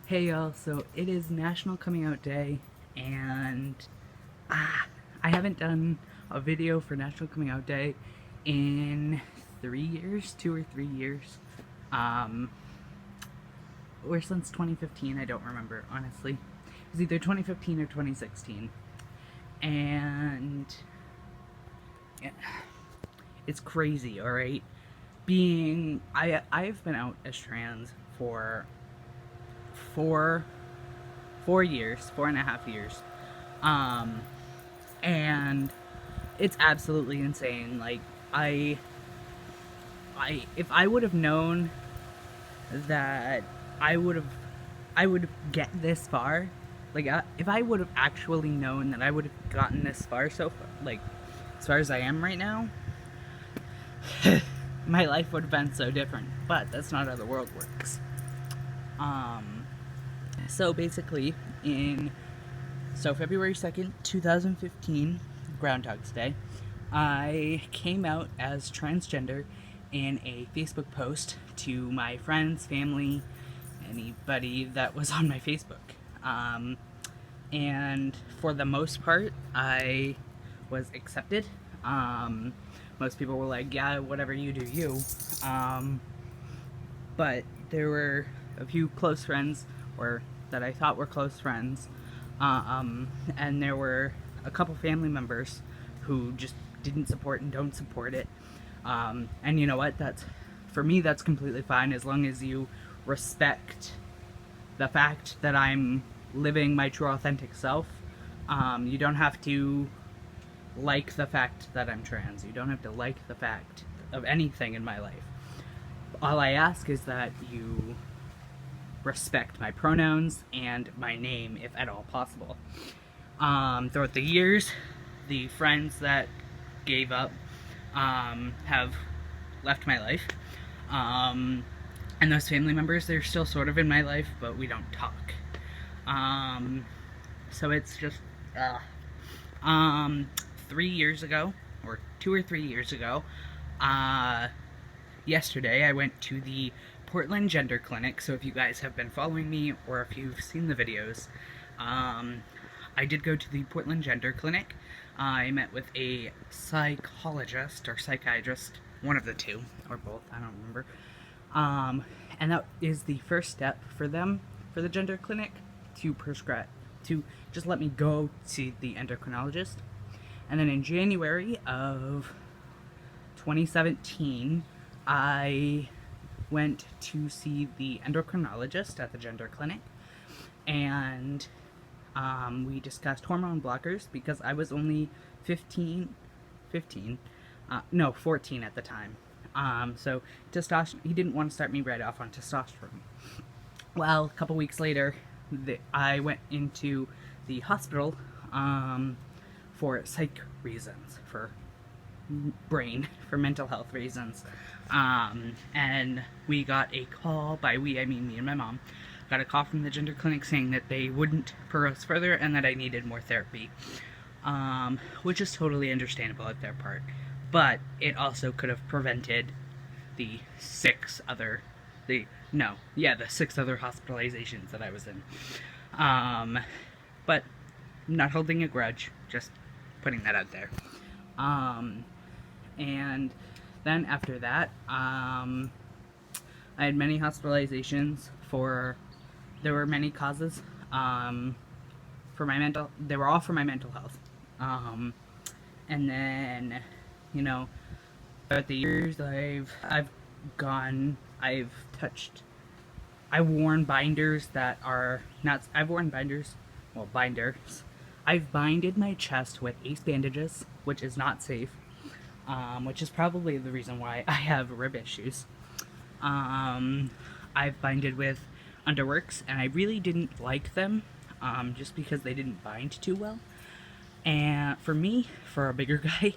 Hey y'all, so it is National Coming Out Day, and I haven't done a video for National Coming Out Day in 3 years, 2 or 3 years, um, or since 2015. I don't remember, honestly. It was either 2015 or 2016, and yeah, it's crazy. All right, I've been out as trans for four 4 years, 4.5 years. Um, and it's absolutely insane. Like I, if I would have known that I would have, I would get this far. Like if I would have actually known that I would have gotten this far, so far, like as far as I am right now, my life would have been so different. But that's not how the world works. Um, so basically, in February 2nd, 2015, Groundhog's Day, I came out as transgender in a Facebook post to my friends, family, anybody that was on my Facebook. And for the most part, I was accepted. Most people were like, yeah, whatever you do, you. Um, but there were a few close friends, or that I thought were close friends, and there were a couple family members who just didn't support and don't support it. And you know what? That's for me. That's completely fine as long as you respect the fact that I'm living my true authentic self. You don't have to like the fact that I'm trans. You don't have to like the fact of anything in my life. All I ask is that you respect my pronouns and my name, if at all possible. Throughout the years, the friends that gave up have left my life. And those family members, they're still sort of in my life, but we don't talk. So it's just, 3 years ago, or 2 or 3 years ago, yesterday I went to the Portland Gender Clinic. So if you guys have been following me or if you've seen the videos, I did go to the Portland Gender Clinic. I met with a psychologist or psychiatrist, one of the two, or both, I don't remember. And that is the first step for them, for the gender clinic, to prescribe, to just let me go see the endocrinologist. And then in January of 2017, I went to see the endocrinologist at the gender clinic, and we discussed hormone blockers because I was only 14 at the time. So testosterone, he didn't want to start me right off on testosterone. Well, a couple weeks later, I went into the hospital for psych reasons, for mental health reasons. And we got a call, by we, I mean me and my mom, got a call from the gender clinic saying that they wouldn't progress further and that I needed more therapy. Which is totally understandable at their part. But it also could have prevented the six other hospitalizations that I was in. But I'm not holding a grudge, just putting that out there. And then after that, I had many hospitalizations there were many causes, they were all for my mental health. And then, throughout the years, I've worn binders that are not, I've worn binders, well, binders. I've binded my chest with ace bandages, which is not safe, which is probably the reason why I have rib issues. I've binded with Underworks, and I really didn't like them, just because they didn't bind too well. And for me, for a bigger guy,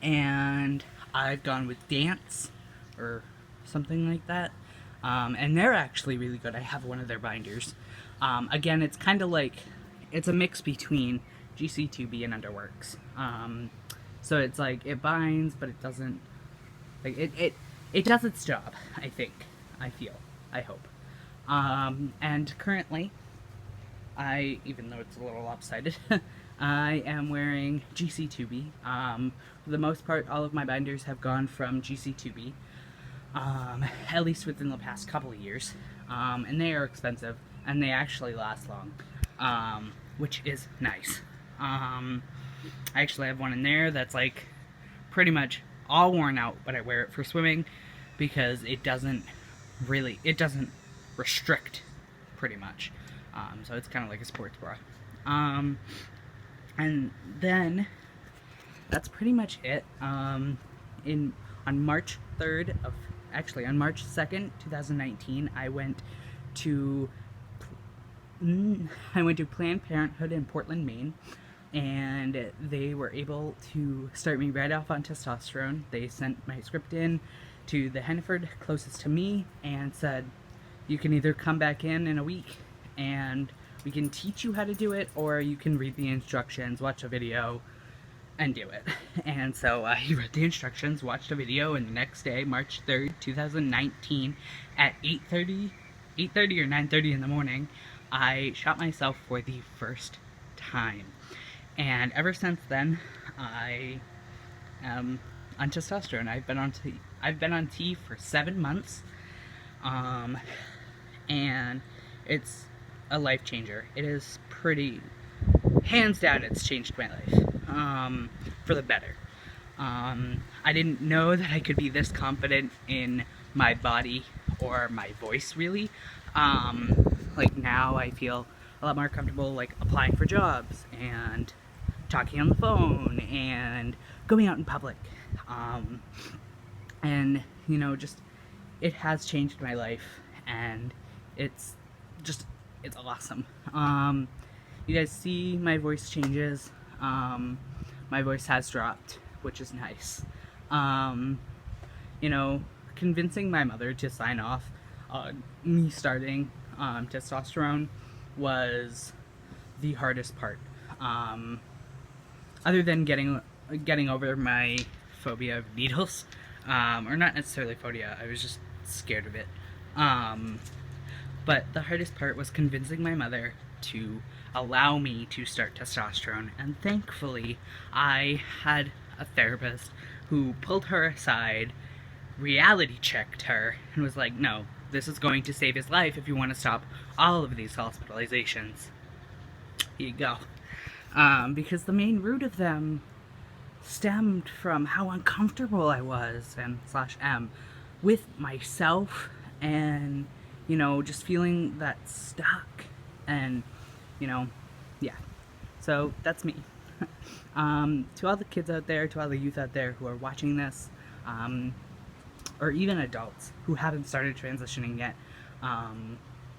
and I've gone with Dance, or something like that, and they're actually really good. I have one of their binders. Again, it's kind of like, it's a mix between GC2B and Underworks. So it's like, it binds, but it doesn't, like, it does its job, I think, I feel, I hope. And currently, even though it's a little lopsided, I am wearing GC2B. For the most part, all of my binders have gone from GC2B, at least within the past couple of years. And they are expensive, and they actually last long, which is nice. I actually have one in there that's like pretty much all worn out, but I wear it for swimming because it doesn't restrict pretty much. So it's kind of like a sports bra. And then that's pretty much it. On March 2nd, 2019, I went to Planned Parenthood in Portland, Maine, and they were able to start me right off on testosterone. They sent my script in to the Henneford closest to me and said, you can either come back in a week and we can teach you how to do it, or you can read the instructions, watch a video, and do it. And so I read the instructions, watched a video, and the next day, March 3rd, 2019, at 8:30 or 9:30 in the morning, I shot myself for the first time. And ever since then, I am on testosterone. I've been on T for 7 months, and it's a life changer. It is pretty, hands down, it's changed my life, for the better. I didn't know that I could be this confident in my body or my voice, really. Like, now I feel a lot more comfortable, like, applying for jobs and talking on the phone and going out in public. And, you know, just, it has changed my life, and it's awesome. You guys see my voice changes. My voice has dropped, which is nice. You know, convincing my mother to sign off on me starting testosterone was the hardest part. Other than getting over my phobia of needles, or not necessarily phobia, I was just scared of it. But the hardest part was convincing my mother to allow me to start testosterone, and thankfully I had a therapist who pulled her aside, reality checked her, and was like, no, this is going to save his life if you want to stop all of these hospitalizations. Here you go. Because the main root of them stemmed from how uncomfortable I was, and /m, with myself, and, you know, just feeling that stuck, and, you know, yeah. So, that's me. To all the kids out there, to all the youth out there who are watching this, or even adults who haven't started transitioning yet,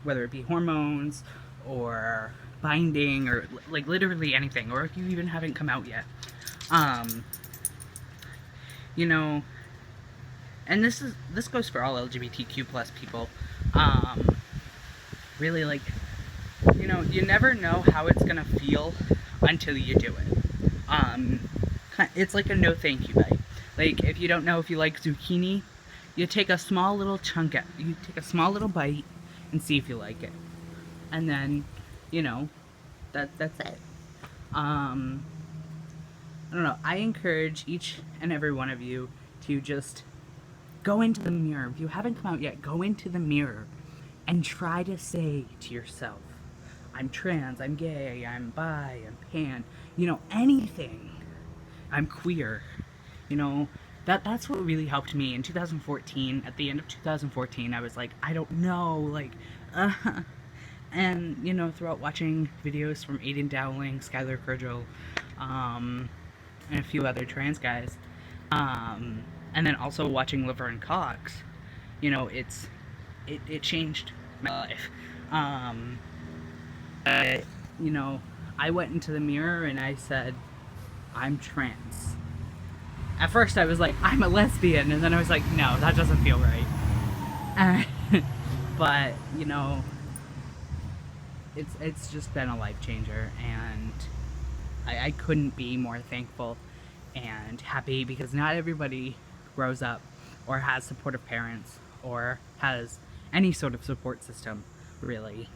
whether it be hormones, or binding, or, like, literally anything, or if you even haven't come out yet, you know, and this goes for all LGBTQ plus people, really, like, you know, you never know how it's gonna feel until you do it. It's like a no thank you bite. Like, if you don't know if you like zucchini, you take a small little bite and see if you like it. And then, you know, that's it. I don't know, I encourage each and every one of you to just go into the mirror. If you haven't come out yet, go into the mirror and try to say to yourself, I'm trans, I'm gay, I'm bi, I'm pan, you know, anything. I'm queer. You know, that's what really helped me in 2014. At the end of 2014, I was like, I don't know, like, and, you know, throughout watching videos from Aiden Dowling, Skylar Kurgel, and a few other trans guys, and then also watching Laverne Cox, you know, it changed my life. You know, I went into the mirror and I said, I'm trans. At first I was like, I'm a lesbian, and then I was like, no, that doesn't feel right. But, you know, it's just been a life changer, and I couldn't be more thankful and happy, because not everybody grows up or has supportive parents or has any sort of support system really.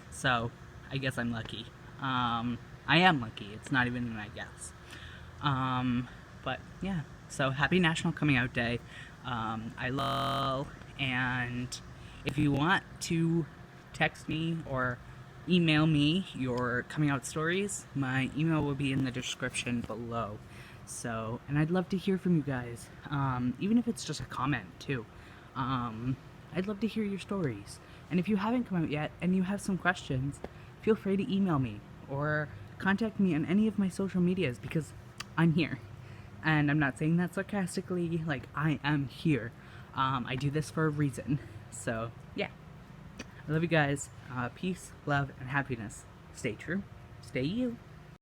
So I guess I'm lucky. I am lucky. It's not even an I guess. But yeah, so happy National Coming Out Day. I love, and if you want to text me or email me your coming out stories, my email will be in the description below. So, and I'd love to hear from you guys, even if it's just a comment too. I'd love to hear your stories. And if you haven't come out yet and you have some questions, feel free to email me or contact me on any of my social medias because I'm here. And I'm not saying that sarcastically, like, I am here. I do this for a reason. So, yeah. I love you guys. Peace, love, and happiness. Stay true. Stay you.